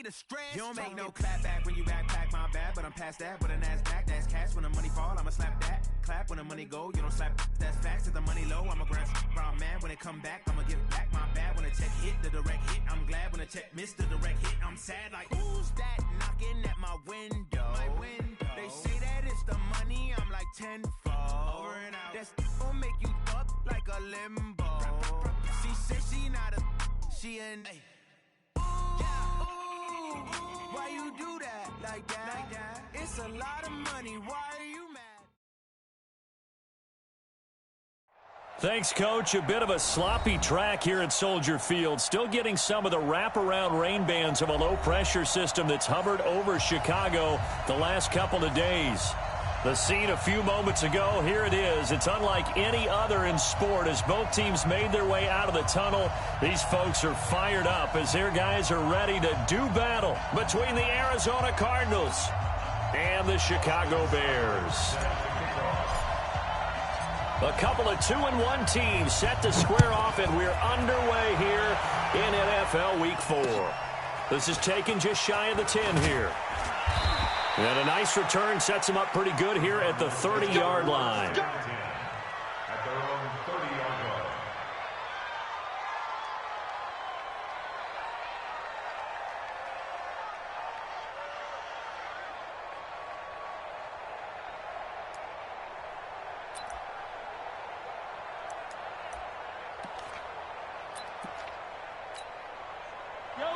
the stress. You don't make no clap back when you backpack, my bad. But I'm past that with a NASDAQ, that's cash. When the money fall, I'ma slap that. Clap when the money go, you don't slap, that's facts. If the money low, I'ma grab brown man. When it come back, I'ma give back my bad. When the check hit, the direct hit, I'm glad. When the check missed the direct hit, I'm sad. Like, who's that knocking at my window? They say that it's the money, I'm like tenfold. Over and out. That's gon' make you up like a limbo. She said she not a, she an. Why you do that like that? It's a lot of money. Why are you mad? Thanks, Coach. A bit of a sloppy track here at Soldier Field. Still getting some of the wraparound rain bands of a low-pressure system that's hovered over Chicago the last couple of days. The scene a few moments ago, here it is. It's unlike any other in sport as both teams made their way out of the tunnel. These folks are fired up as their guys are ready to do battle between the Arizona Cardinals and the Chicago Bears. A couple of 2-1 teams set to square off, and we're underway here in NFL Week 4. This is taken just shy of the 10 here. And a nice return sets him up pretty good here at the 30-yard line. At their own 30-yard line.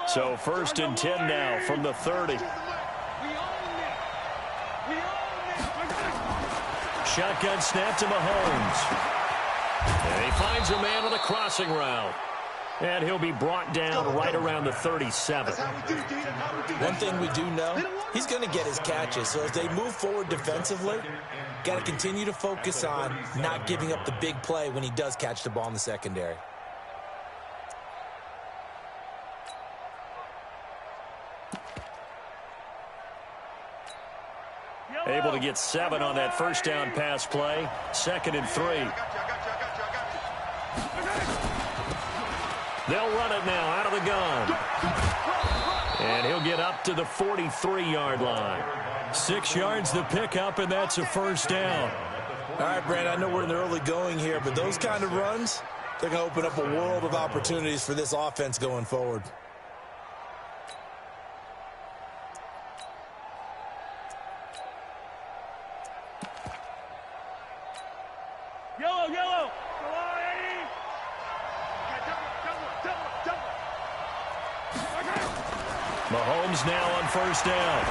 So 1st and 10 now from the 30. Shotgun snap to Mahomes. And he finds a man on the crossing route. And he'll be brought down right around the 37. One thing we do know, he's going to get his catches. So as they move forward defensively, got to continue to focus on not giving up the big play when he does catch the ball in the secondary. Able to get 7 on that first down pass play. 2nd and 3. They'll run it now out of the gun. And he'll get up to the 43-yard line. 6 yards to pick up, and that's a first down. All right, Brand, I know we're in the early going here, but those kind of runs, they're going to open up a world of opportunities for this offense going forward. Yellow. Mahomes now on first down.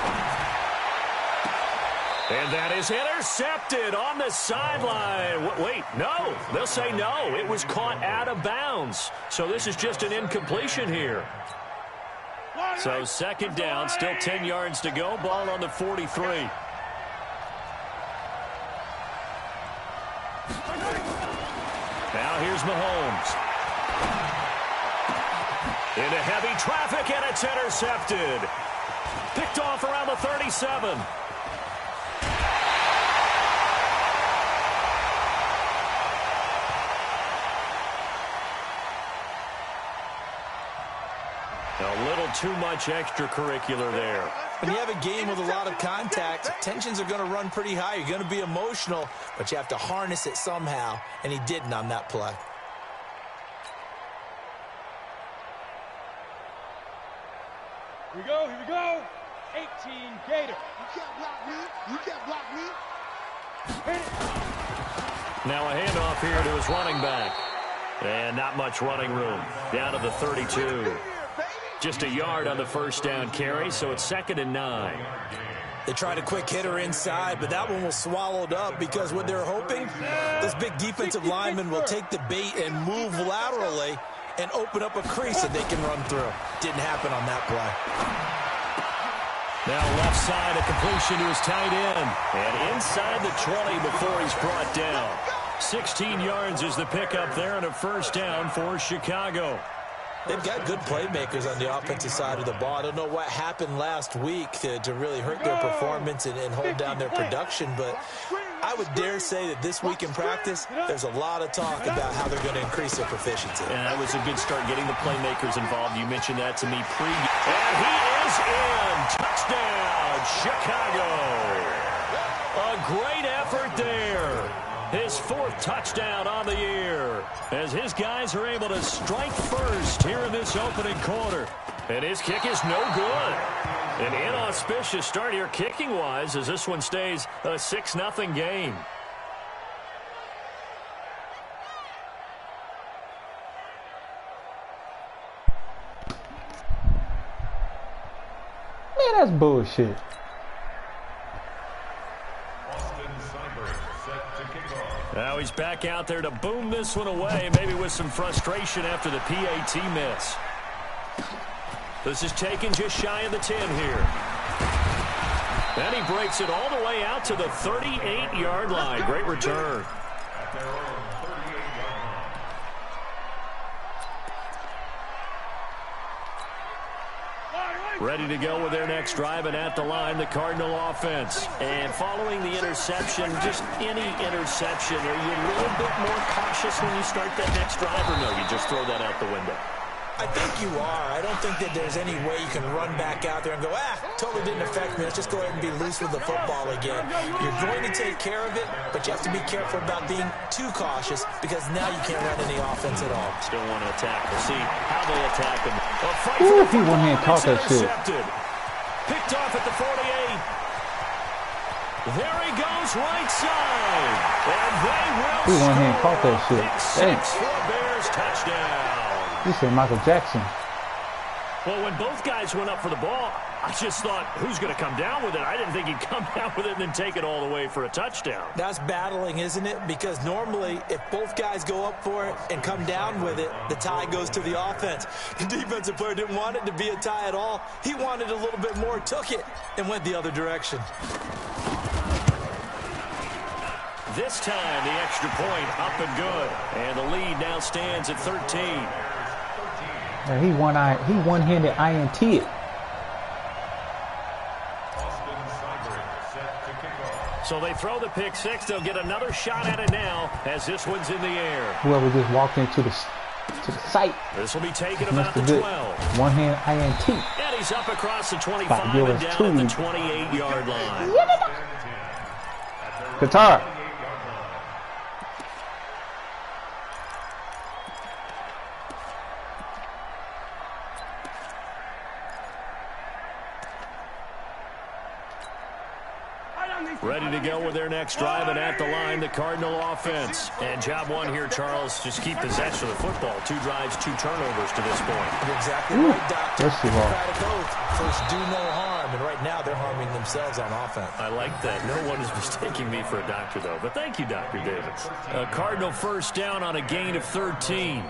And that is intercepted on the sideline. Wait, no. They'll say no. It was caught out of bounds. So this is just an incompletion here. So 2nd down, still 10 yards to go. Ball on the 43. Now here's Mahomes. Into heavy traffic, and it's intercepted. Picked off around the 37. A little too much extracurricular there. When you have a game with a lot of contact, tensions are going to run pretty high. You're going to be emotional, but you have to harness it somehow, and he didn't on that play. Here we go. 18 Gator. You can't block me. Hit it. Now a handoff here to his running back. And not much running room. Down to the 32. Just a yard on the first down carry, so it's 2nd and 9. They tried a quick hitter inside, but that one was swallowed up because what they're hoping, this big defensive lineman will take the bait and move laterally and open up a crease that they can run through. Didn't happen on that play. Now left side, a completion to his tight end. And inside the 20 before he's brought down. 16 yards is the pickup there and a first down for Chicago. They've got good playmakers on the offensive side of the ball. I don't know what happened last week to really hurt their performance and hold down their production, but I would dare say that this week in practice, there's a lot of talk about how they're going to increase their proficiency. And that was a good start getting the playmakers involved. You mentioned that to me pre-game. And he is in. Touchdown, Chicago. A great effort there. His 4th touchdown on the year as his guys are able to strike first here in this opening quarter. And his kick is no good. An inauspicious start here kicking-wise as this one stays a 6-0 game. Man, that's bullshit. Now he's back out there to boom this one away, maybe with some frustration after the PAT miss. This is taken just shy of the 10 here. And he breaks it all the way out to the 38-yard line. Great return. Ready to go with their next drive, and at the line, the Cardinal offense. And following the interception, just any interception, are you a little bit more cautious when you start that next drive, or no, you just throw that out the window? I think you are. I don't think that there's any way you can run back out there and go, totally didn't affect me. Let's just go ahead and be loose with the football again. You're going to take care of it, but you have to be careful about being too cautious because now you can't run any offense at all. Still want to attack. We'll see how they attack him. Ooh, if he one-hand caught that shit. Picked off at the 48. There he goes, right side. And they will he one-hand caught that shit. Thanks. For Bears touchdown. He said Michael Jackson. Well, when both guys went up for the ball, I just thought, who's going to come down with it? I didn't think he'd come down with it and then take it all the way for a touchdown. That's battling, isn't it? Because normally, if both guys go up for it and come down with it, the tie goes to the offense. The defensive player didn't want it to be a tie at all. He wanted a little bit more, took it, and went the other direction. This time, the extra point up and good. And the lead now stands at 13. Yeah, he one-handed INT it. So they throw the pick six. They'll get another shot at it now as this one's in the air. Whoever just walked into the site. This will be taken about the 12. One-hand INT. And he's up across the 25 and down at the 28-yard line. Qatar. Ready to go with their next drive, and at the line, the Cardinal offense. And job one here, Charles, just keep possession of the football. 2 drives, 2 turnovers to this point. You're exactly right, Doctor. First of all. First, do no harm, and right now they're harming themselves on offense. I like that. No one is mistaking me for a doctor, though. But thank you, Dr. Davis. A Cardinal first down on a gain of 13.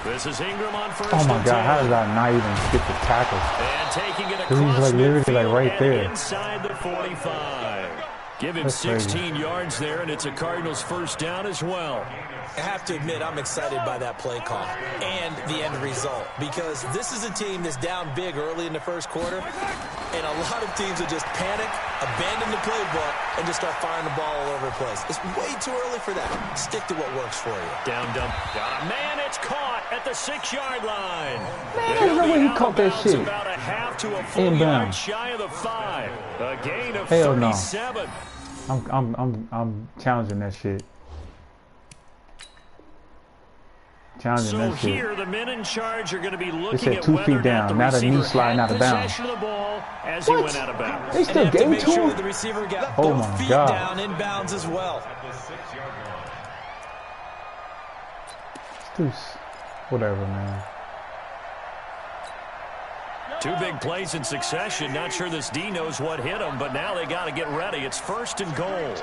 This is Ingram on first. Oh my God! How did I not even get the tackle? And taking it across he's like literally like right there inside the 45. Give him 16 yards there, and it's a Cardinals first down as well. I have to admit, I'm excited by that play call and the end result because this is a team that's down big early in the first quarter, and a lot of teams will just panic, abandon the playbook, and just start firing the ball all over the place. It's way too early for that. Stick to what works for you. Down dump. Got a man. It's caught at the 6-yard line. Man, there's no way he caught that shit. About a half to a full yard shy of the 5. A gain of 37. I'm challenging that shit. So here, the men in charge are going to be looking at 2 feet down, not a knee slide, not a bounce. Possession of the ball as he went out of bounds. They still gave it to him? The receiver got oh both my feet God. down inbounds as well. Whatever, man. 2 big plays in succession. Not sure this D knows what hit him, but now they got to get ready. It's 1st and goal.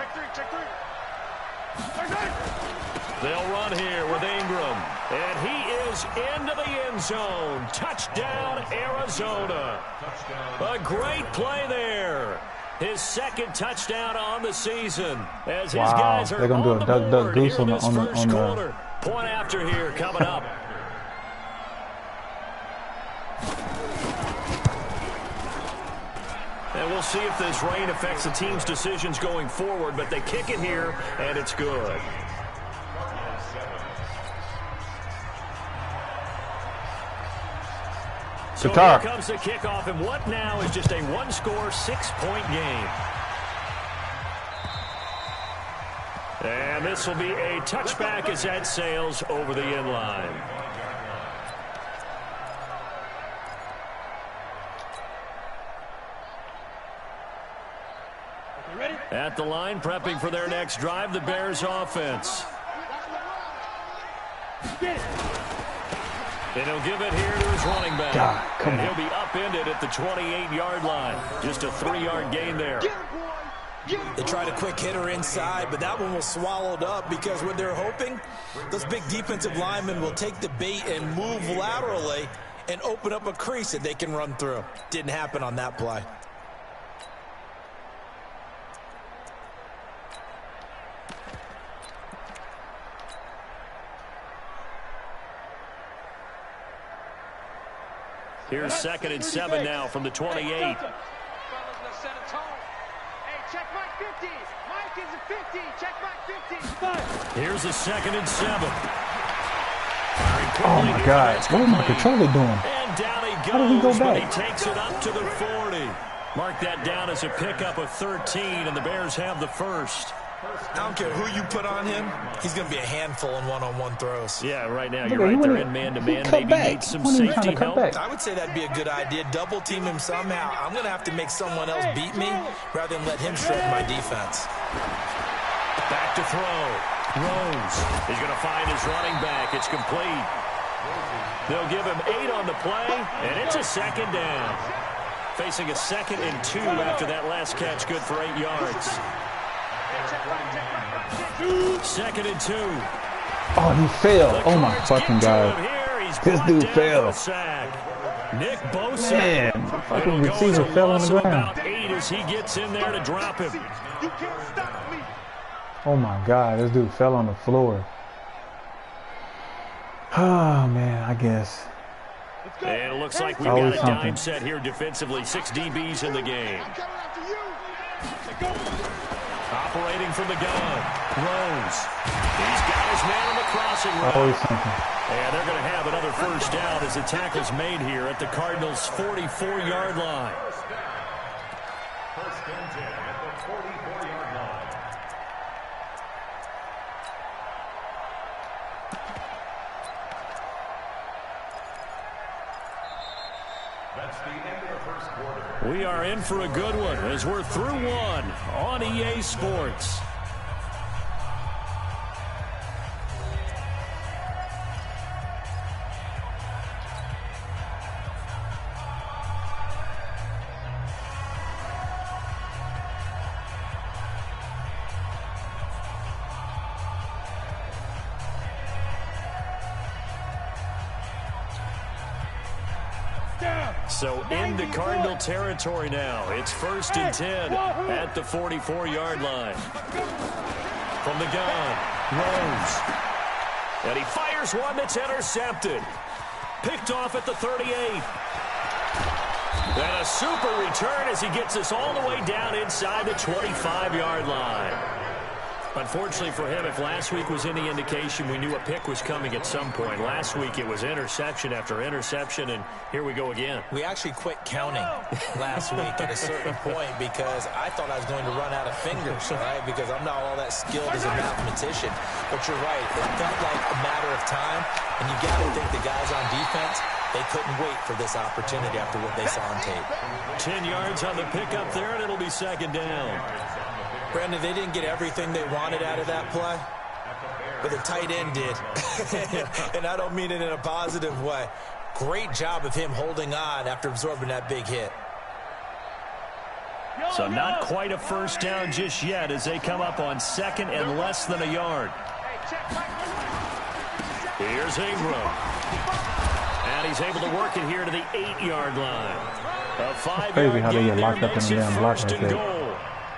They'll run here with Ingram. And he is into the end zone. Touchdown, Arizona. A great play there. His 2nd second touchdown on the season. As his Wow, guys are they're gonna do on a the duck, duck, board goose here in on the- this on the- first on the- quarter. Point after here coming up. And we'll see if this rain affects the team's decisions going forward, but they kick it here, and it's good. So here comes the kickoff, and what now is just a one-score, 6-point game. And this will be a touchback as that sails over the end line. At the line, prepping for their next drive, the Bears offense. And he'll give it here to his running back. And he'll be upended at the 28-yard line. Just a 3-yard gain there. They tried a quick hitter inside, but that one was swallowed up because what they're hoping, those big defensive linemen will take the bait and move laterally and open up a crease that they can run through. Didn't happen on that play. Here's 2nd and 7 now from the 28. Hey, check Mike 50. Mike is a 50. Check Mike 50. Here's the 2nd and 7. Oh my God! What is my controller doing? And down he goes, How did he go but he back? takes it up to the 40. Mark that down as a pickup of 13, and the Bears have the first. I don't care who you put on him, he's going to be a handful in one-on-one throws. Yeah, right now you're right there in man-to-man. Maybe need some safety help. I would say that'd be a good idea. Double team him somehow. I'm going to have to make someone else beat me rather than let him shred my defense. Back to throw. Rose is going to find his running back. It's complete. They'll give him 8 on the play, and it's a 2nd down. Facing a 2nd and 2 after that last catch, good for 8 yards. 2nd and 2. Oh, he fell. Oh my fucking God. This dude fell. Nick Bosa. Man, the fucking receiver fell on the ground. 8 as he gets in there to drop him. You can't stop me. Oh my God, this dude fell on the floor. Oh man, I guess. And it looks like we've got a dime set here defensively. 6 DBs in the game. Operating from the gun. Rose. He's got his man on the crossing route. Always something. And they're going to have another first down as the tackle's made here at the Cardinals' 44-yard line. First and 10 at the 44-yard line. That's the end of the first quarter. We are in for a good one as we're through one on EA Sports. So into Cardinal territory now. It's 1st and 10 at the 44-yard line. From the gun, Rose. And he fires one that's intercepted. Picked off at the 38. And a super return as he gets us all the way down inside the 25-yard line. Unfortunately for him, if last week was any indication, we knew a pick was coming at some point. Last week it was interception after interception, and here we go again. We actually quit counting last week at a certain point because I thought I was going to run out of fingers, right? Because I'm not all that skilled as a mathematician. But you're right. It felt like a matter of time, and you got to think the guys on defense, they couldn't wait for this opportunity after what they saw on tape. 10 yards on the pickup there, and it'll be 2nd down. Brandon, they didn't get everything they wanted out of that play, but the tight end did. And I don't mean it in a positive way. Great job of him holding on after absorbing that big hit. So not quite a first down just yet as they come up on 2nd and less than a yard. Here's Ingram. And he's able to work it here to the 8-yard line. A 5-yard Crazy how they gain get there locked up in makes the it damn block 1st like and that. goal.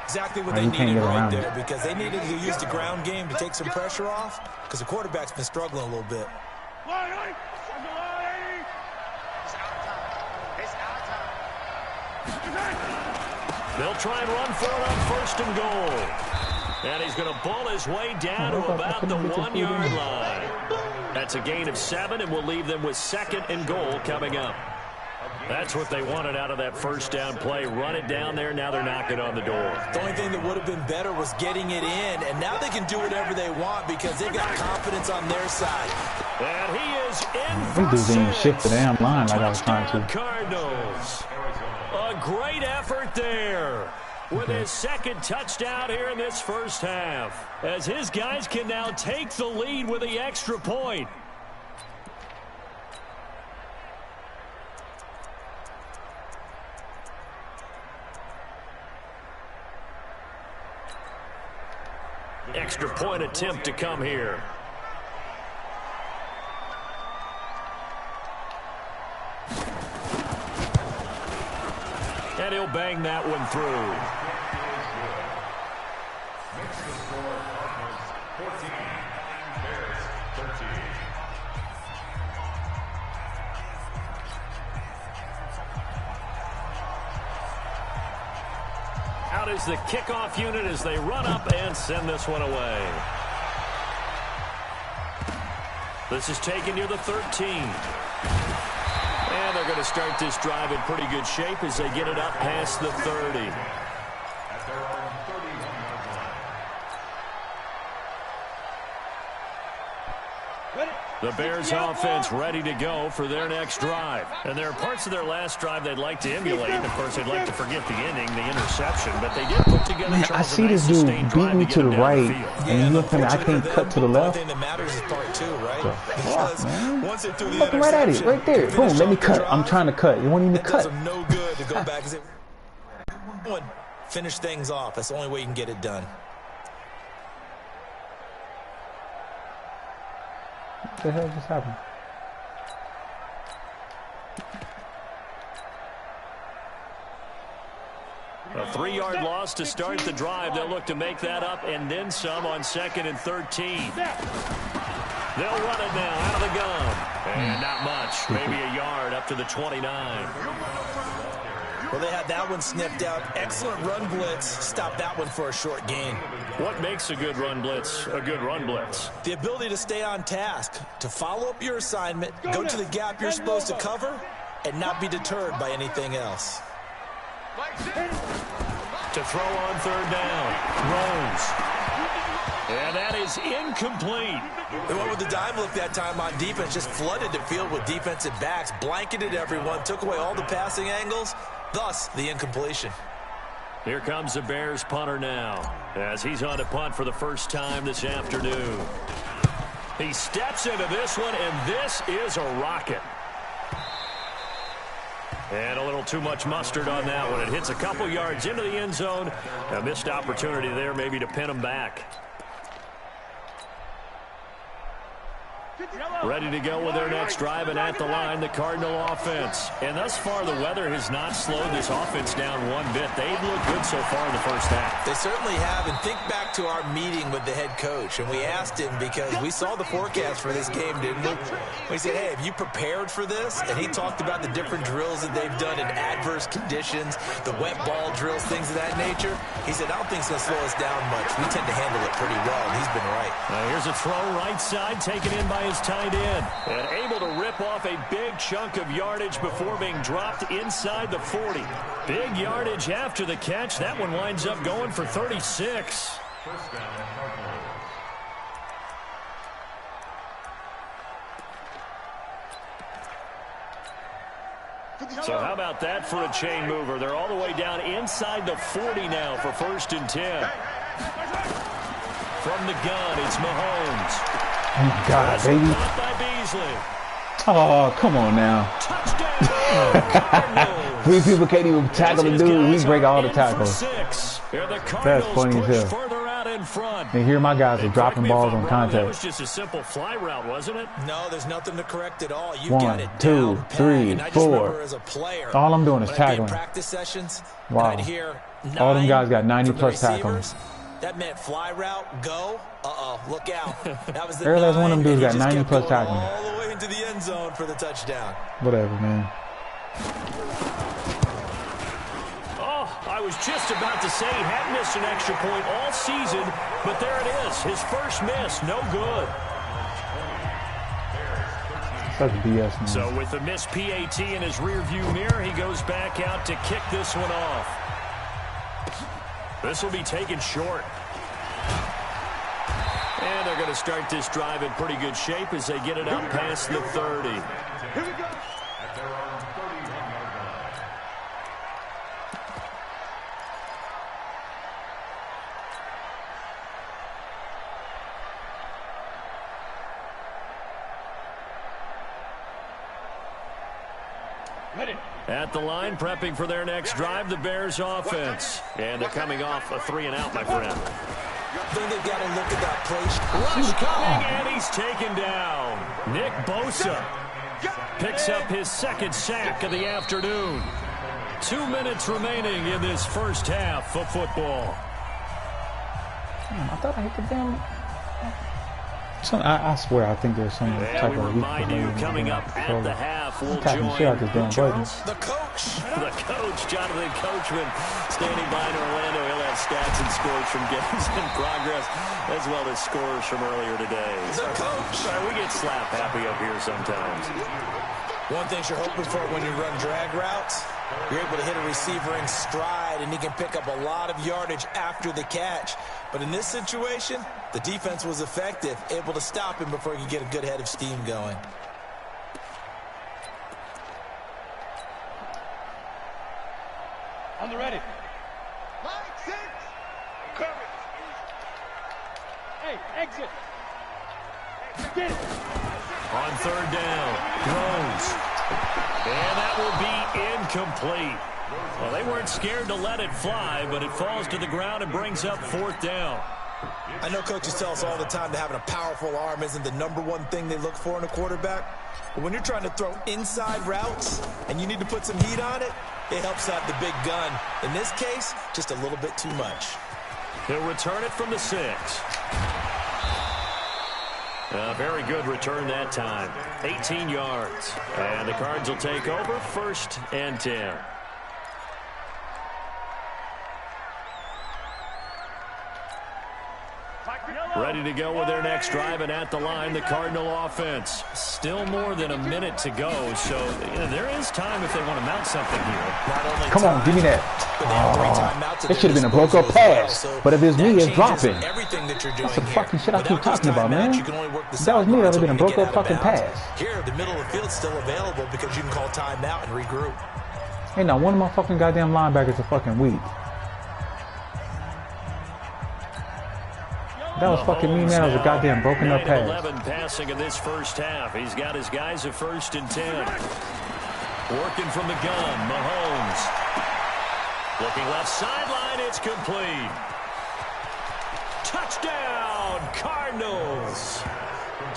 Exactly what Like, they you can't needed get right around there it. because they needed to use the ground game to take some pressure off because the quarterback's been struggling a little bit. They'll try and run for it on 1st and goal. And he's going to ball his way down to about the 1-yard line. That's a gain of 7, and we'll leave them with 2nd and goal coming up. That's what they wanted out of that first down play. Run it down there. Now they're knocking on the door. The only thing that would have been better was getting it in, and now they can do whatever they want because they've got confidence on their side. And he is in for These dudes didn't even 6. shift the damn line like I was trying Touchdown, to. Cardinals. A great effort there with his 2nd touchdown here in this first half, as his guys can now take the lead with the extra point. Extra point attempt to come here. And he'll bang that one through. Makes the score Cardinals 14, Bears 13. Out is the kickoff unit as they run up and send this one away. This is taken near the 13. And they're going to start this drive in pretty good shape as they get it up past the 30. At their own 31-yard line. The Bears offense ready to go for their next drive. And there are parts of their last drive they'd like to emulate. Of course, they'd like to forget the inning, the interception. But they did put together, Man, I see this dude beat me to the right, and you look at me, I can't cut to the left. The thing that matters is part 2, right? Fuck, man. Once they threw the Looking right at it, right there. Boom, let me cut. I'm trying to cut. You won't even cut. It does them no good to go back and say, finish things off. That's the only way you can get it done. What the hell just happened? A 3-yard loss to start the drive. They'll look to make that up and then some on 2nd and 13. They'll run it now out of the gun. And not much. Maybe a yard up to the 29. Well, they had that one sniffed out. Excellent run blitz. Stop that one for a short gain. What makes a good run blitz a good run blitz? The ability to stay on task, to follow up your assignment, go to the gap you're supposed to cover, and not be deterred by anything else. To throw on 3rd down. Throws. And that is incomplete. They went with the dime look that time on defense, just flooded the field with defensive backs, blanketed everyone, took away all the passing angles, thus the incompletion. Here comes the Bears punter now as he's on to punt for the first time this afternoon. He steps into this one, and this is a rocket. And a little too much mustard on that one. It hits a couple yards into the end zone. A missed opportunity there maybe to pin him back. Ready to go with their next drive, and at the line, the Cardinal offense. And thus far, the weather has not slowed this offense down one bit. They've looked good so far in the first half. They certainly have, and think back to our meeting with the head coach, and we asked him because we saw the forecast for this game, didn't we? We said, hey, have you prepared for this? And he talked about the different drills that they've done in adverse conditions, the wet ball drills, things of that nature. He said, I don't think it's going to slow us down much. We tend to handle it pretty well, and he's been right. Here's a throw right side, taken in by his tight end, and able to rip off a big chunk of yardage before being dropped inside the 40. Big yardage after the catch. That one winds up going for 36. First down, Cardinals. So how about that for a chain mover? They're all the way down inside the 40 now for 1st and 10. From the gun, it's Mahomes. Oh my God, baby. By Beasley. Oh, come on now. Touchdown. 3 people can't even tackle the dude. We break all the tackles. That's funny as hell. Further out in front. And here my guys are dropping balls on That was contact. just a simple fly route, wasn't it? No, there's nothing to correct at all. You 1, got it 2, down, 3, and I just 4. remember as a player, All I'm doing is when I'd be in tackling. practice sessions, Wow. and I'd hear All them guys got 90 from plus the tackles. That meant fly route, go. Look out. That was the Every last one of them dudes got 90 plus tackles. All the way into the end zone for the touchdown. Whatever, man. Oh, I was just about to say he had missed an extra point all season, but there it is. His first miss, no good. Such BS, man. So with the missed PAT in his rearview mirror, he goes back out to kick this one off. This will be taken short. And they're going to start this drive in pretty good shape as they get it out past the 30. Here we go. At their own 31-yard line. At the line, prepping for their next drive, the Bears offense. And they're coming off a 3-and-out, my friend. I think they've got to look at that play. Rush coming, and he's taken down. Nick Bosa picks up his second sack of the afternoon. 2 minutes remaining in this first half of football. I thought I hit the damn... I swear, I think there's some type we of remind you, coming up at the half, we'll join the coach. The coach, Jonathan Coachman, standing by in Orlando. He'll have stats and scores from games in progress, as well as scores from earlier today. The coach. We get slap happy up here sometimes. One thing you're hoping for when you run drag routes, you're able to hit a receiver in stride, and he can pick up a lot of yardage after the catch. But in this situation, the defense was effective, able to stop him before he could get a good head of steam going. On the ready. 5-6. Cover. Hey, exit. Get it. On third down, throws. And that will be incomplete. Well, they weren't scared to let it fly, but it falls to the ground and brings up fourth down. I know coaches tell us all the time that having a powerful arm isn't the #1 thing they look for in a quarterback. But when you're trying to throw inside routes and you need to put some heat on it, it helps out the big gun. In this case, just a little bit too much. He'll return it from the 6. Very good return that time. 18 yards. And the Cards will take over 1st and 10. Ready to go with their next drive, and at the line, the Cardinal offense. Still more than a minute to go, so there is time if they want to mount something here. Come on, give me that. Oh, it should have been a broke-up pass, but if it's me, it's dropping. That's the fucking shit I keep talking about, man. If that was me, that would have been a broke-up fucking pass. Here, the middle of the field's still available because you can call timeout and regroup. Hey, now one of my fucking goddamn linebackers are fucking weak. That was fucking me, man. That was a goddamn broken up pass. 11 passing in this first half. He's got his guys at 1st and 10. Working from the gun, Mahomes. Looking left sideline, it's complete. Touchdown, Cardinals.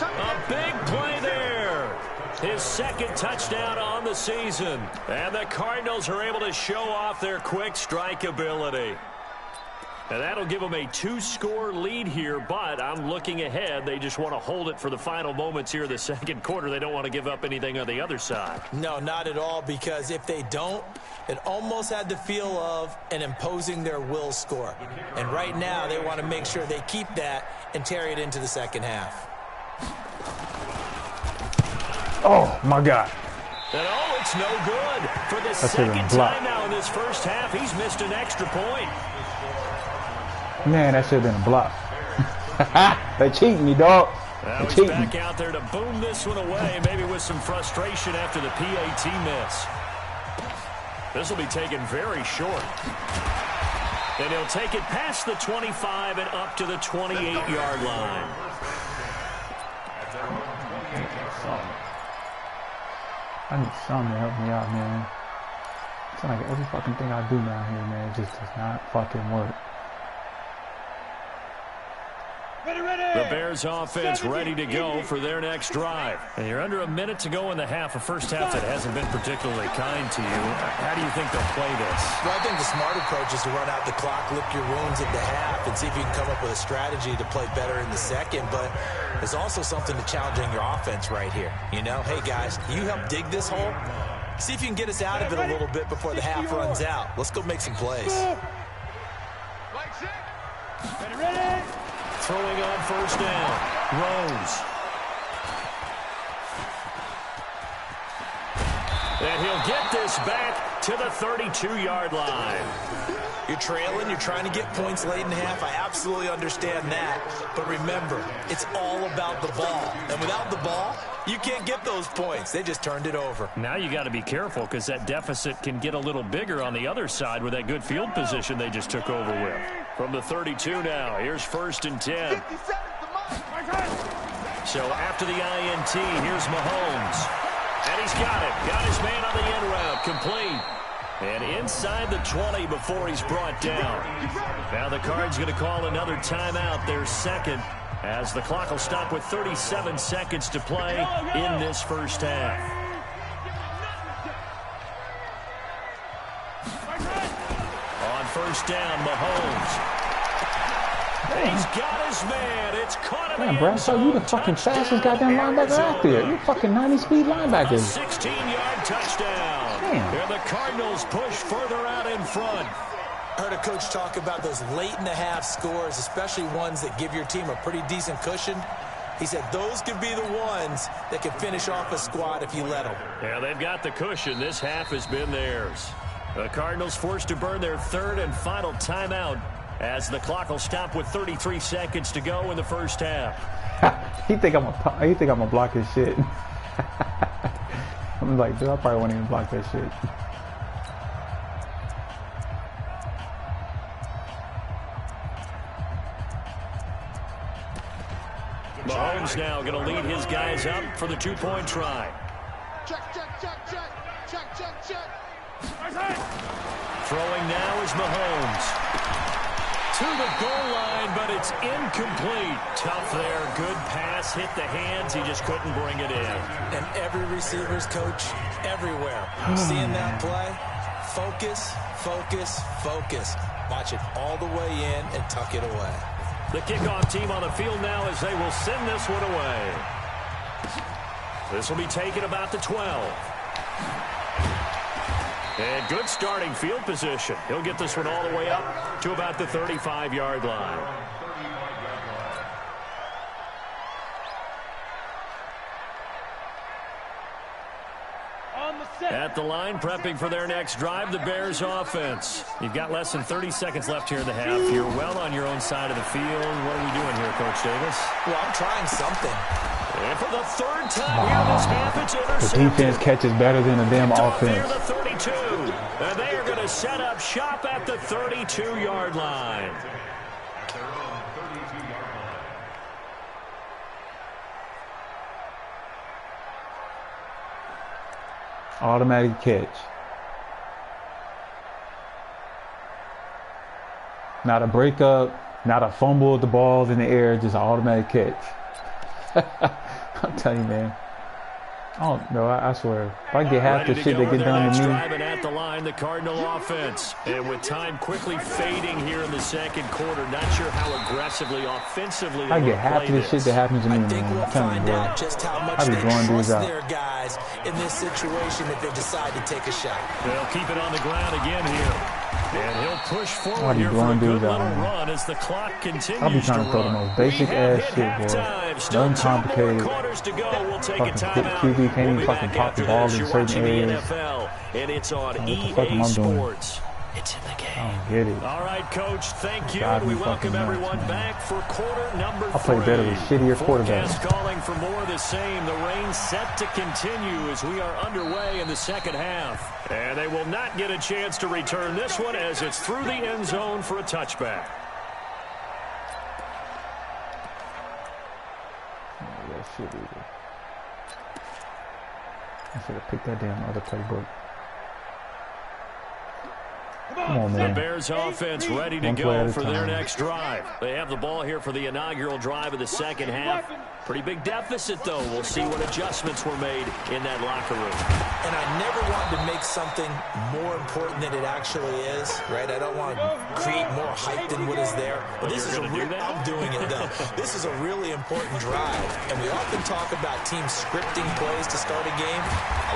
A big play there. His second touchdown on the season. And the Cardinals are able to show off their quick strike ability. And that'll give them a 2-score lead here, but I'm looking ahead. They just want to hold it for the final moments here in the second quarter. They don't want to give up anything on the other side. No, not at all, because if they don't, it almost had the feel of an imposing their will score. And right now, they want to make sure they keep that and carry it into the second half. Oh, my God. And it's no good. For the second time now in this first half, he's missed an extra point. Man, that should have been a block. They cheating me, dog. Now he's back out there to boom this one away, maybe with some frustration after the PAT miss. This will be taken very short. And he'll take it past the 25 and up to the 28-yard line. I need something to help me out, man. It's like every fucking thing I do down here, man, just does not fucking work. The Bears offense ready to go for their next drive. And you're under a minute to go in the half, a first half that hasn't been particularly kind to you. How do you think they'll play this? Well, I think the smart approach is to run out the clock, lick your wounds into half, and see if you can come up with a strategy to play better in the second. But there's also something to challenging your offense right here. You know, hey, guys, you help dig this hole. See if you can get us out of it a little bit before the half runs out. Let's go make some plays. Ready? Throwing on first down. Rose. And he'll get this back to the 32-yard line. You're trailing, you're trying to get points late in half. I absolutely understand that. But remember, it's all about the ball. And without the ball, you can't get those points. They just turned it over. Now you got to be careful because that deficit can get a little bigger on the other side with that good field position they just took over with. From the 32 now, here's 1st and 10. So after the INT, here's Mahomes. And he's got it. Got his man on the end route. Complete. And inside the 20 before he's brought down. Now the Cards going to call another timeout, their second, as the clock will stop with 37 seconds to play in this first half. On first down, Mahomes. He's got his man. It's caught him. Damn, Brad, so you the fucking fastest goddamn linebacker out there. You fucking 90-speed linebacker. 16-yard touchdown. Damn. And the Cardinals push further out in front. I heard a coach talk about those late-in-the-half scores, especially ones that give your team a pretty decent cushion. He said those could be the ones that can finish off a squad if you let them. Yeah, they've got the cushion. This half has been theirs. The Cardinals forced to burn their third and final timeout as the clock will stop with 33 seconds to go in the first half. He think I'm gonna block his shit. I'm like, dude, I probably won't even block that shit. Mahomes now going to lead his guys up for the two-point try. Check. Throwing now is Mahomes. To the goal line, but it's incomplete. Tough there. Good pass. Hit the hands. He just couldn't bring it in. And every receiver's coach, everywhere, seeing that play, focus. Watch it all the way in and tuck it away. The kickoff team on the field now as they will send this one away. This will be taken about the 12. And good starting field position. He'll get this one all the way up to about the 35-yard line. At the line, prepping for their next drive, the Bears offense. You've got less than 30 seconds left here in the half. You're well on your own side of the field. What are we doing here, Coach Davis? Well, I'm trying something. And for the third time here this half, it's intercepted. The defense catches better than the damn offense. Near the 32. And they are going to set up shop at the 32-yard line. Automatic catch. Not a breakup, not a fumble with the ball in the air, just an automatic catch. I'm telling you, man. I don't know. I swear. If I get half the shit that get done to me. Driving at the line, the Cardinal offense. And with time quickly fading here in the second quarter, not sure how aggressively, offensively I get half of the shit that happens to me, I think man. we'll I'm telling you, find bro. out just how much I be they blowing dudes trust out. their guys in this situation if they decide to take a shot. They'll keep it on the ground again here. And he'll push forward be here for a blowing good dudes out, little man. run as the clock continues I'll be trying to throw the most basic ass shit, bro. Nothing complicated. Quarters to go. We'll take a Fucking timeout. QB can't even We'll be fucking back pop the after ball this. in You're certain watching the areas. NFL, and it's on What the fuck am EA I doing? Sports. It's in the game. I don't get it. All right, Coach, thank you. God, We we welcome fucking nuts, everyone man. back for quarter number 3. I play better with shittier quarterbacks. Forecast calling for more of the same. The rain set to continue as we are underway in the second half. And they will not get a chance to return this one as it's through the end zone for a touchback. That shit either. I should have picked that damn other playbook. Come on, The man. Bears offense ready to One play at go a for their time. next drive. They have the ball here for the inaugural drive of the second half. Pretty big deficit, though. We'll see what adjustments were made in that locker room. And I never wanted to make something more important than it actually is, right? I don't want to create more hype than what is there. But this is I'm doing it, though. This is a really important drive. And we often talk about teams scripting plays to start a game.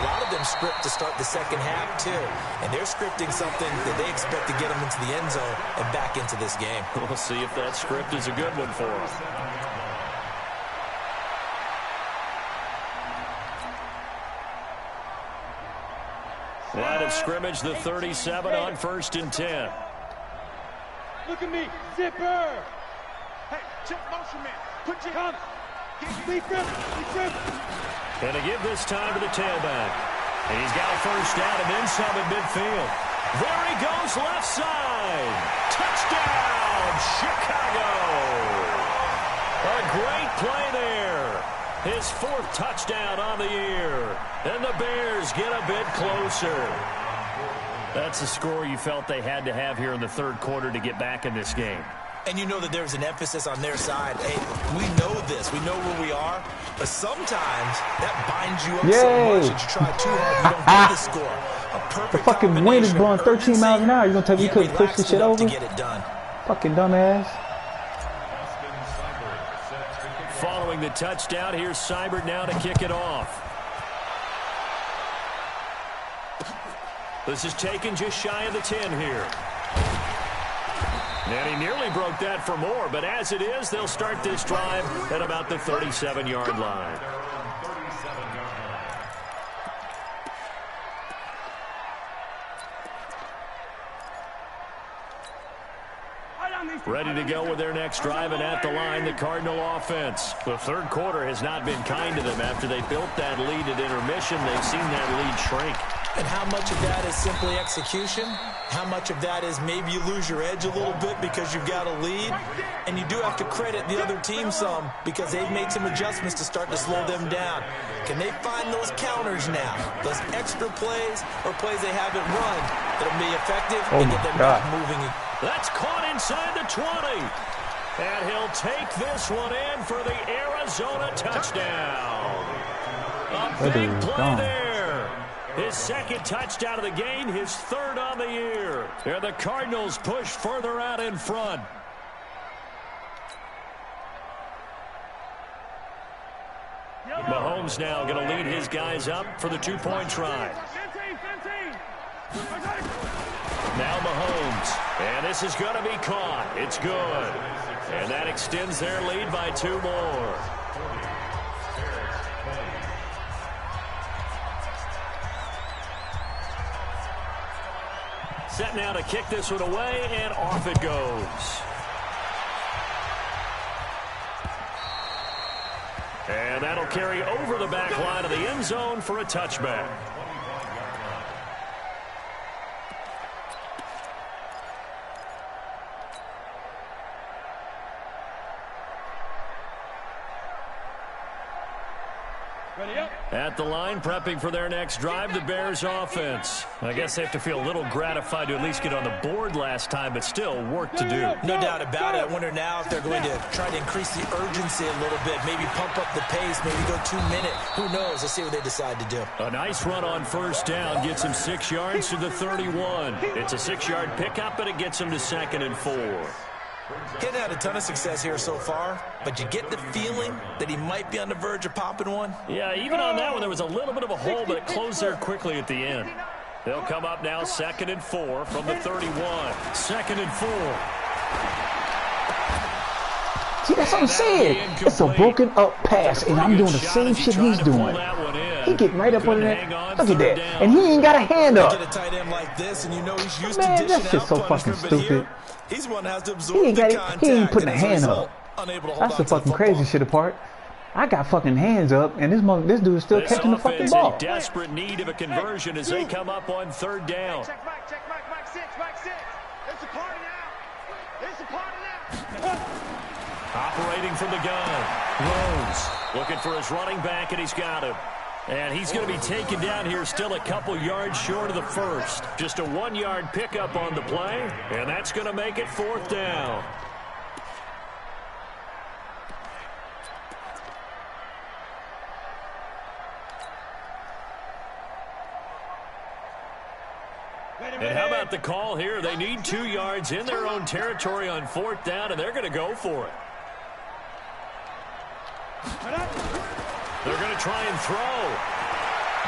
A lot of them script to start the second half, too. And they're scripting something that they expect to get them into the end zone and back into this game. We'll see if that script is a good one for them. Line of scrimmage, the 37 on 1st and 10. Look at me, zipper. Hey, check motion man. Put your hand. Be grip. And to give this time to the tailback. And he's got a first down and then some at midfield. There he goes, left side. Touchdown, Chicago. A great play there. His 4th touchdown on the year. And the Bears get a bit closer. That's the score you felt they had to have here in the 3rd quarter to get back in this game. And you know that there's an emphasis on their side. Hey, we know this. We know where we are. But sometimes that binds you up so much that you try too hard, you don't get the score. A perfect The fucking wind is blowing 13 miles an hour. You gonna tell me you couldn't push this shit over? To get it done. Fucking dumbass. Following the touchdown, here's Seibert now to kick it off. This is taken just shy of the 10 here. And he nearly broke that for more, but as it is, they'll start this drive at about the 37-yard line. Ready to go with their next drive, and at the line, the Cardinal offense. The 3rd quarter has not been kind to them. After they built that lead at intermission, they've seen that lead shrink. And how much of that is simply execution? How much of that is maybe you lose your edge a little bit because you've got a lead? And you do have to credit the other team some because they've made some adjustments to start to slow them down. Can they find those counters now? Those extra plays or plays they haven't run that'll be effective and get them back moving? That's caught inside the 20. And he'll take this one in for the Arizona touchdown. A big play there. His 2nd touchdown of the game, his 3rd on the year. And the Cardinals push further out in front. Mahomes now going to lead his guys up for the 2-point try. Now Mahomes. And this is going to be caught. It's good. And that extends their lead by 2 more. Set now to kick this one away, and off it goes. And that'll carry over the back line of the end zone for a touchback. At the line, prepping for their next drive, the Bears offense. I guess they have to feel a little gratified to at least get on the board last time, but still work to do. No doubt about it. I wonder now if they're going to try to increase the urgency a little bit, maybe pump up the pace, maybe go 2-minute. Who knows? Let's see what they decide to do. A nice run on 1st down gets him 6 yards to the 31. It's a 6-yard pickup, but it gets him to 2nd and 4. He hadn't had a ton of success here so far, but you get the feeling that he might be on the verge of popping one. Yeah, even on that one, there was a little bit of a hole, but it closed there quickly at the end. They'll come up now 2nd and 4 from the 31. 2nd and 4. See, that's what I'm saying. It's a broken up pass, and I'm doing the same shit he's doing. He getting right up under that. Look at that. And he ain't got a hand up. Get a tight end like this, and you know he's used Man, to that dishing shit's out so punishment, fucking but stupid. here, he's one that has to absorb He the ain't contact. he ain't putting a and as a hand result, up. unable to hold That's the on to fucking football. crazy shit apart. I got fucking hands up, and this dude is still catching the fucking ball. In desperate need of a conversion as they come up on 3rd down. Check Mike 6. It's a party now. It's a party now. Operating from the gun. Rose looking for his running back, and he's got him. And he's going to be taken down here still a couple yards short of the first. Just a 1-yard pickup on the play, and that's going to make it 4th down. And how about the call here? They need 2 yards in their own territory on 4th down, and they're going to go for it. They're going to try and throw.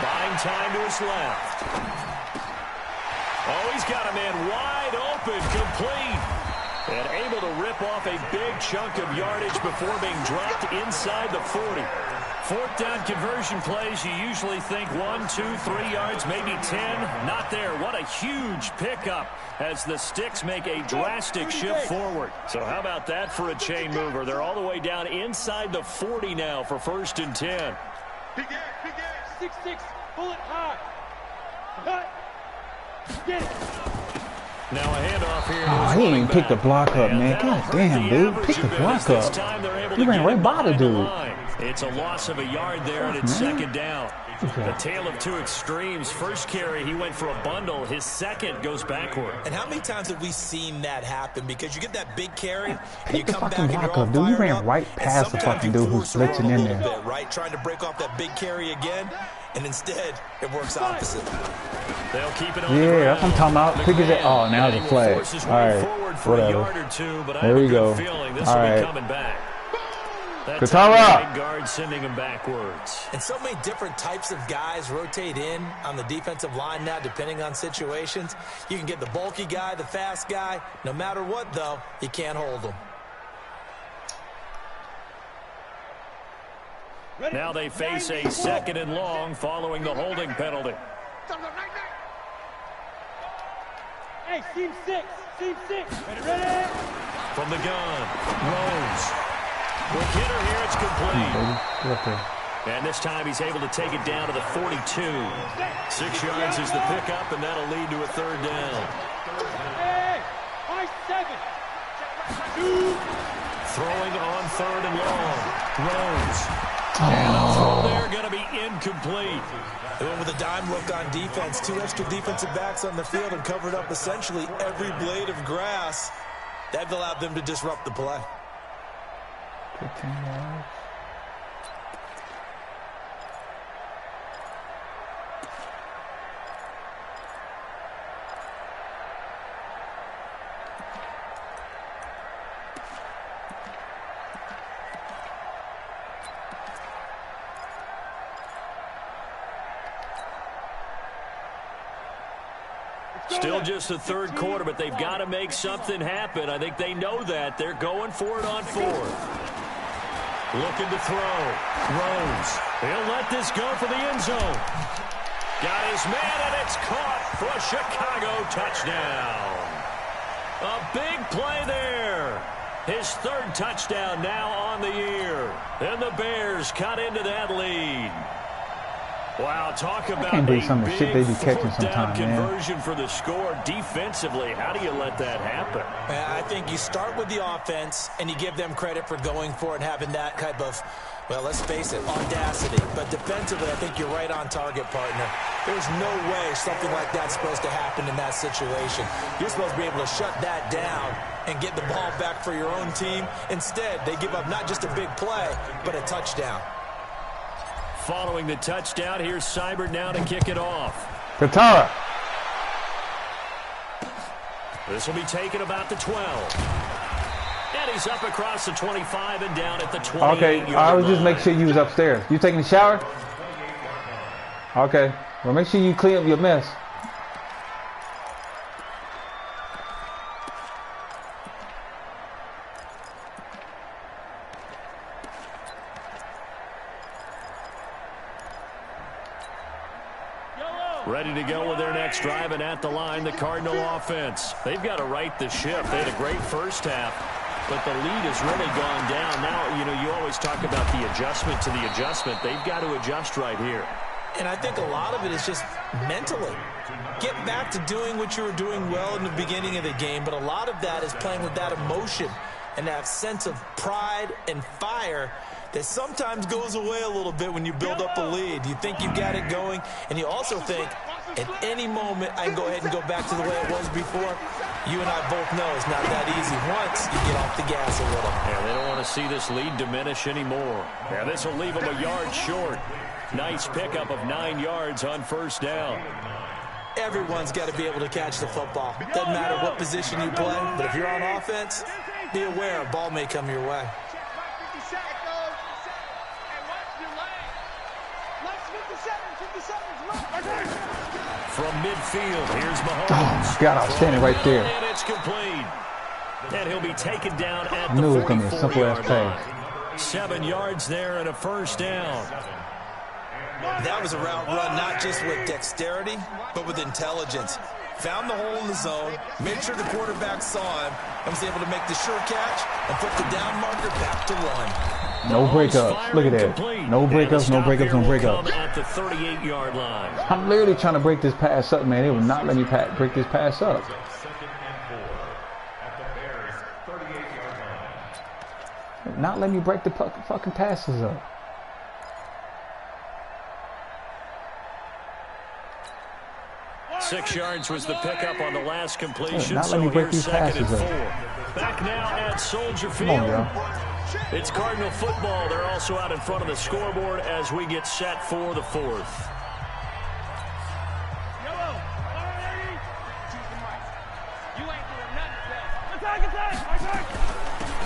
Buying time to his left. Oh, he's got a man wide open, complete. And able to rip off a big chunk of yardage before being dropped inside the 40. 4th down conversion plays, you usually think 1, 2, 3 yards, maybe 10. Not there. What a huge pickup as the Sticks make a drastic shift forward. So how about that for a chain mover? They're all the way down inside the 40 now for 1st and 10. 6-6, pull it high. Get it. Now a handoff here. Oh, he ain't picked the block up, man. God damn, dude. Pick the block up. He ran right by the dude. It's a loss of a yard there, and it's 2nd down. A tale of 2 extremes. First carry, he went for a bundle. His second goes backward. And how many times have we seen that happen? Because you get that big carry, and you Pick the come back fucking and you're block all up, dude. He fired ran up, right past the fucking dude who's blitzing in there. Bit, right? Trying to break off that big carry again, and instead it works opposite. They'll keep it on Yeah, that's what I'm talking about. Pick his. Oh, now it's a flag. All right, whatever. There we go. All right. That's Katara. guard sending him backwards. And so many different types of guys rotate in on the defensive line now, depending on situations. You can get the bulky guy, the fast guy. No matter what, though, you can't hold them. Now they face a 2nd and long following the holding penalty. Hey, seam 6. Ready? From the gun, Rose. Quick hitter here, it's complete. And this time he's able to take it down to the 42. 6 yards is the pickup, and that'll lead to a 3rd down. Hey, 5-7. Throwing on 3rd and long. Rose. And a throw there going to be incomplete. They went with a dime look on defense. 2 extra defensive backs on the field and covered up essentially every blade of grass. That allowed them to disrupt the play. 15 yards. Still just the 3rd quarter, but they've got to make something happen. I think they know that. They're going for it on 4th. Looking to throw. Rose. He'll let this go for the end zone. Got his man, and it's caught for a Chicago touchdown. A big play there. His 3rd touchdown now on the year. And the Bears cut into that lead. Wow, talk about a big some of the shit they be catching 4th down sometime, man. conversion for the score. Defensively, how do you let that happen? I think you start with the offense, and you give them credit for going for it and having that type of, well, let's face it, audacity. But defensively, I think you're right on target, partner. There's no way something like that's supposed to happen in that situation. You're supposed to be able to shut that down and get the ball back for your own team. Instead, they give up not just a big play, but a touchdown. Following the touchdown, here's Seibert now to kick it off. Katara. This will be taken about the 12. And he's up across the 25 and down at the 20. Okay, I would just make sure you was upstairs. You taking a shower? Okay. Well, make sure you clean up your mess. Ready to go with their next drive, and at the line, the Cardinal offense. They've got to right the ship. They had a great first half, but the lead has really gone down. Now, you know, you always talk about the adjustment to the adjustment. They've got to adjust right here. And I think a lot of it is just mentally. Get back to doing what you were doing well in the beginning of the game, but a lot of that is playing with that emotion and that sense of pride and fire that sometimes goes away a little bit when you build up a lead. You think you got it going, and you also think, at any moment, I can go ahead and go back to the way it was before. You and I both know it's not that easy once you get off the gas a little. Yeah, they don't want to see this lead diminish anymore. Yeah, this will leave them a yard short. Nice pickup of 9 yards on first down. Everyone's got to be able to catch the football. Doesn't matter what position you play, but if you're on offense, be aware a ball may come your way. From midfield, here's Mahomes. Oh, God, I was standing right there. And it's complete. And he'll be taken down at I the knew it was going to be a simple-ass 44-yard line. pass. 7 yards there and a first down. That was a route run not just with dexterity, but with intelligence. Found the hole in the zone, made sure the quarterback saw him, and was able to make the sure catch and put the down marker back to run. No breakups. Look at that. No breakups, no breakups, no breakups. At the 38-yard line. I'm literally trying to break this pass up, man. They will not let me break this pass up. Not let me break the fucking passes up. Six yards was the pickup on the last completion. Not So let me break here's these second and passes up. 4. Back now at Soldier Come on, Field. y'all. It's Cardinal football. They're also out in front of the scoreboard as we get set for the 4th.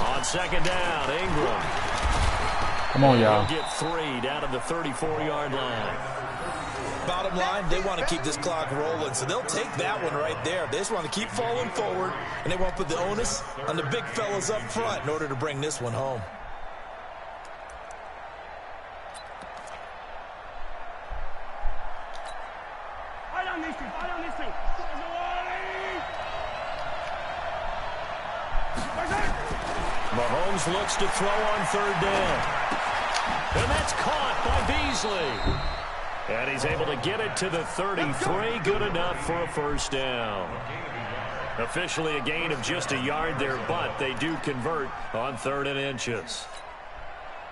On second down, Ingram. Come on, y'all. He'll get 3 down to the 34-yard line. Bottom line, they want to keep this clock rolling, so they'll take that one right there. They just want to keep falling forward, and they want to put the onus on the big fellas up front in order to bring this one home. Mahomes looks to throw on third down. And that's caught by Beasley. And he's able to get it to the 33. Good enough for a first down. Officially a gain of just a yard there, but they do convert on 3rd and inches.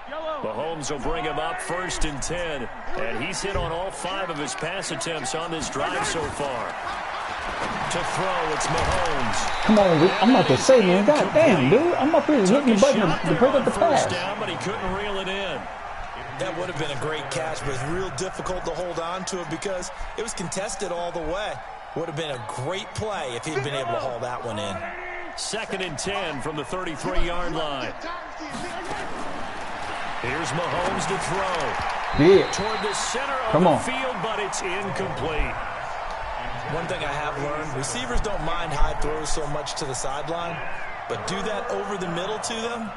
Mahomes will bring him up 1st and 10. And he's hit on all 5 of his pass attempts on this drive so far. To throw, it's Mahomes. Come on, I'm about to say, man. God damn, dude. I'm up here hitting the button to break up the pass. First down, but he couldn't reel it in. That would have been a great catch, but it's real difficult to hold on to it because it was contested all the way. Would have been a great play if he'd been able to haul that one in. 2nd and 10 from the 33-yard line. Here's Mahomes to throw. Yeah. Toward the center of the field, but it's incomplete. One thing I have learned, receivers don't mind high throws so much to the sideline, but do that over the middle to them,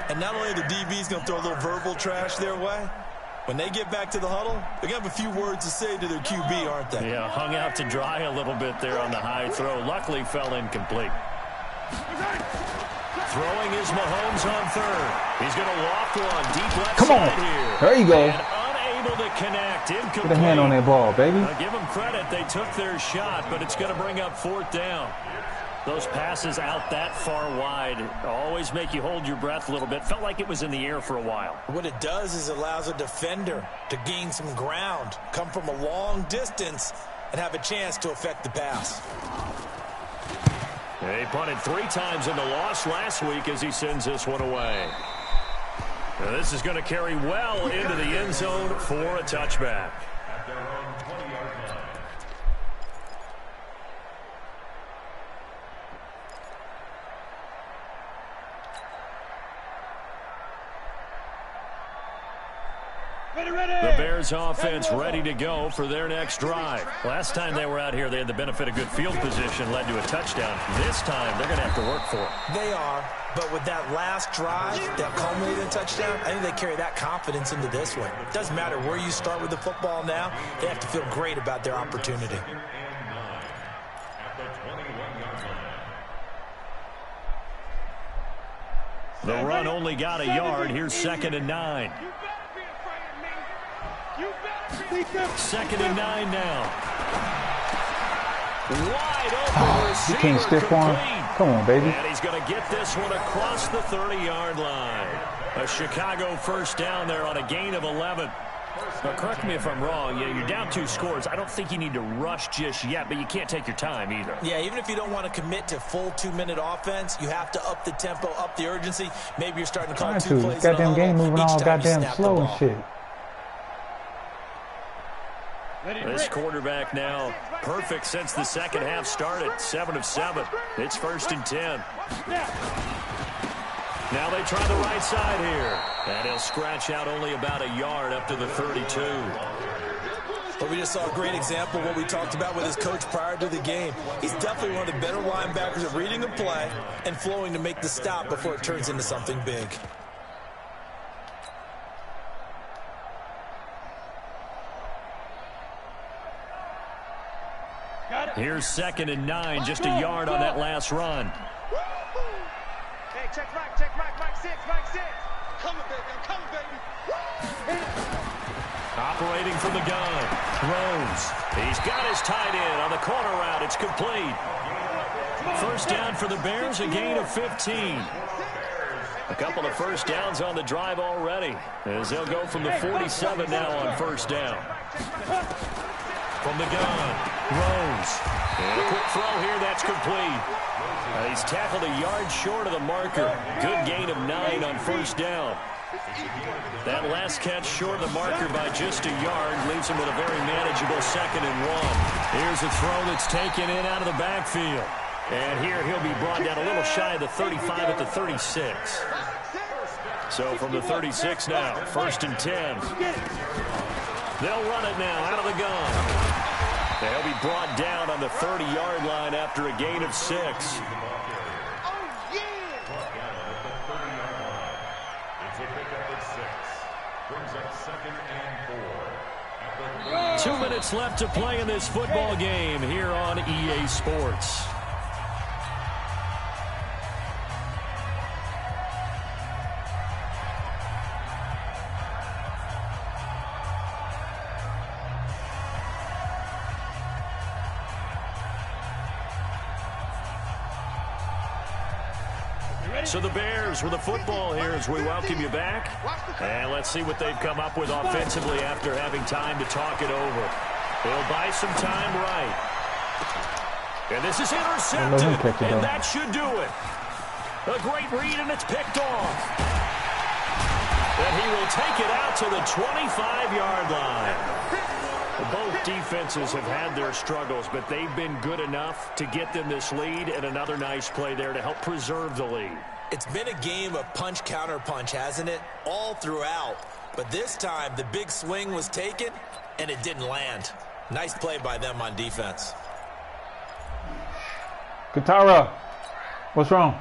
and not only the DB's going to throw a little verbal trash their way, when they get back to the huddle, they're going to have a few words to say to their QB, aren't they? Yeah, hung out to dry a little bit there on the high throw. Luckily fell incomplete. Throwing is Mahomes on 3rd. He's going to loft one deep left side here. There you go. And unable to connect. Incomplete. Put a hand on that ball, baby. Give them credit. They took their shot, but it's going to bring up 4th down. Those passes out that far wide always make you hold your breath a little bit. Felt like it was in the air for a while. What it does is it allows a defender to gain some ground, come from a long distance, and have a chance to affect the pass. He punted 3 times in the loss last week as he sends this one away. Now this is going to carry well into the end zone for a touchback. The Bears offense ready to go for their next drive. Last time they were out here, they had the benefit of good field position, led to a touchdown. This time, they're going to have to work for it. They are, but with that last drive that culminated in a touchdown, I think they carry that confidence into this one. It doesn't matter where you start with the football now, they have to feel great about their opportunity. The run only got a yard. Here's 2nd and 9. 2nd and 9 now. Wide open receiver. You can't stiff for him. Come on, baby. And he's going to get this one across the 30-yard line. A Chicago first down there on a gain of 11. Now, correct me if I'm wrong. Yeah, you're down 2 scores. I don't think you need to rush just yet, but you can't take your time either. Yeah, even if you don't want to commit to full 2-minute offense, you have to up the tempo, up the urgency. Maybe you're starting to call 2 plays. Goddamn game moving all goddamn slow and shit. This quarterback now perfect since the second half started. 7 of 7. It's 1st and 10. Now they try the right side here. And he'll scratch out only about a yard up to the 32. But we just saw a great example of what we talked about with his coach prior to the game. He's definitely one of the better linebackers at reading a play and flowing to make the stop before it turns into something big. Here's 2nd and 9, just a yard on that last run. Hey, check Mike 6. Coming, baby, I'm coming, baby. Operating from the gun. Throws. He's got his tight end on the corner route. It's complete. First down for the Bears, a gain of 15. A couple of first downs on the drive already, as they'll go from the 47 now on first down. From the gun, Rose. And a quick throw here, that's complete. He's tackled a yard short of the marker. Good gain of 9 on first down. That last catch short of the marker by just a yard leaves him with a very manageable 2nd and 1. Here's a throw that's taken in out of the backfield. And here he'll be brought down a little shy of the 35 at the 36. So from the 36 now, 1st and 10. They'll run it now out of the gun. They'll be brought down on the 30-yard line after a gain of 6. Brings up 2nd and 4. 2 minutes left to play in this football game here on EA Sports. So the Bears with the football here as we welcome you back. And let's see what they've come up with offensively after having time to talk it over. They'll buy some time right. And this is intercepted. And that should do it. A great read, and it's picked off. And he will take it out to the 25-yard line. Both defenses have had their struggles, but they've been good enough to get them this lead, and another nice play there to help preserve the lead. It's been a game of punch-counter-punch, hasn't it? All throughout. But this time, the big swing was taken, and it didn't land. Nice play by them on defense. Katara, what's wrong?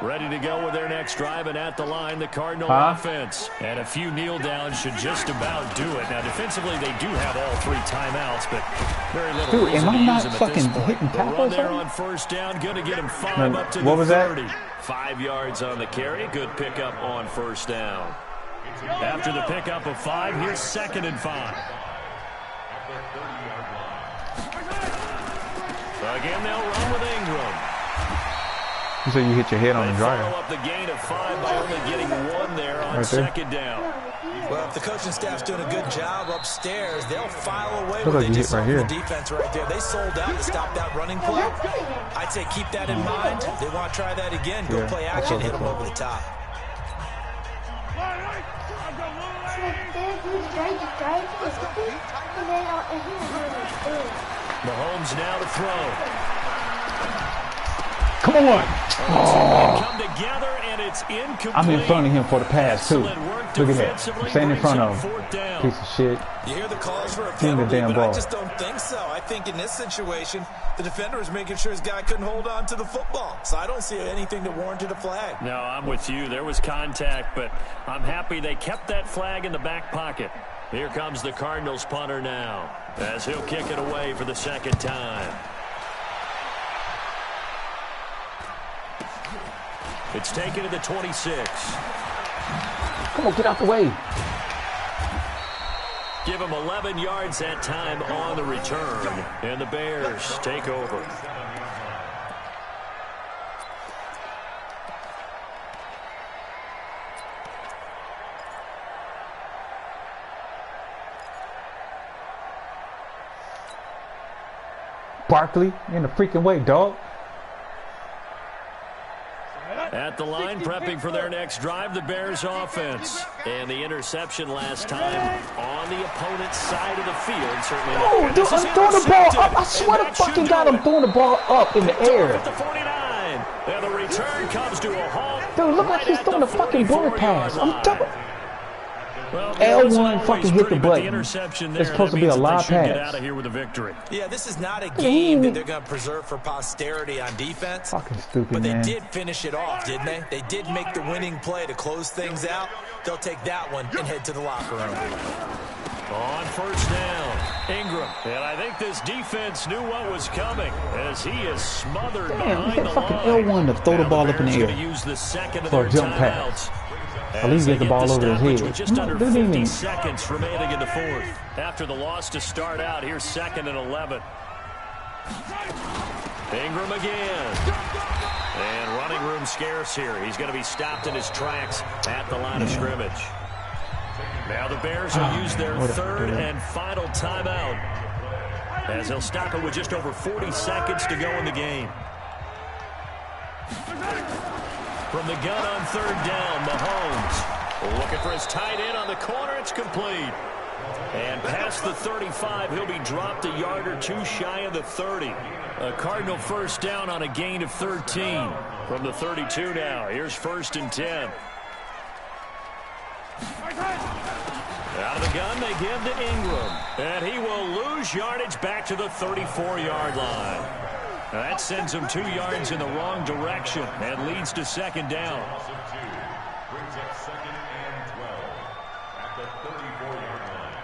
Ready to go with their next drive, and at the line, the Cardinal offense. And a few kneel downs should just about do it. Now, defensively, they do have all 3 timeouts, but very little reason to use them at this point. The run there on first down, going to get him 5 up to the 30. That? 5 yards on the carry. Good pickup on first down. After the pickup of 5, here's 2nd and 5. Again, they'll run with Ingram. You said you hit your head on the dryer. Follow up the gain of 5 by only getting 1 there on second down. Well, if the coaching staff's doing a good job upstairs, they'll file away what they just saw from the defense right there. They sold out to stop that running play. I'd say keep that in mind. They want to try that again. Go play action, hit them over the top. Mahomes now to throw. Come on. Oh. Come together, and it's incomplete. I'm in front of him for the pass, too. Look at that. I'm standing in front of him. Piece of shit. You hear the calls for a penalty, but I just don't think so. I think in this situation, the defender is making sure his guy couldn't hold on to the football. So I don't see anything that warranted a flag. No, I'm with you. There was contact, but I'm happy they kept that flag in the back pocket. Here comes the Cardinals punter now, as he'll kick it away for the 2nd time. It's taken to the 26. Come on, get out the way. Give him 11 yards that time on the return. And the Bears take over. Barkley, in the freaking way, dog. At the line, prepping for their next drive, the Bears offense. And the interception last time on the opponent's side of the field. Certainly. Oh, dude, I'm throwing the ball up. I swear to fucking God, I'm throwing the ball up in the air. At the 49. And the return comes to a halt. Dude, look like he's throwing the fucking bullet pass. I'm double. Well, L1 fucking hit the button. It's supposed to be a live pass. Get out of here with a victory. Yeah, this is not a game that they're going to preserve for posterity on defense. Fucking stupid, but they man. did finish it off, didn't they? They did make the winning play to close things out. They'll take that one and head to the locker room. On first down, Ingram. And I think this defense knew what was coming as he is smothered behind the fucking line. L1 to throw the ball up in the air use the second of for their a jump timeouts. pass. At least get the ball over his head. With just under 50 seconds remaining in the fourth. After the loss to start out, here's 2nd and 11. Ingram again. And running room scarce here. He's going to be stopped in his tracks at the line of scrimmage. Now the Bears will use their third and final timeout as they'll stop it with just over 40 seconds to go in the game. From the gun on third down, Mahomes looking for his tight end on the corner. It's complete. And past the 35, he'll be dropped a yard or two shy of the 30. A Cardinal first down on a gain of 13. From the 32 now, here's 1st and 10. Out of the gun, they give to Ingram. And he will lose yardage back to the 34-yard line. That sends him 2 yards in the wrong direction and leads to 2nd down. Brings up 2nd and 12 at the 34-yard line.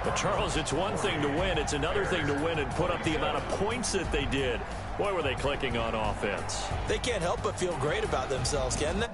But Charles, it's one thing to win. It's another thing to win and put up the amount of points that they did. Boy, were they clicking on offense. They can't help but feel great about themselves, can they?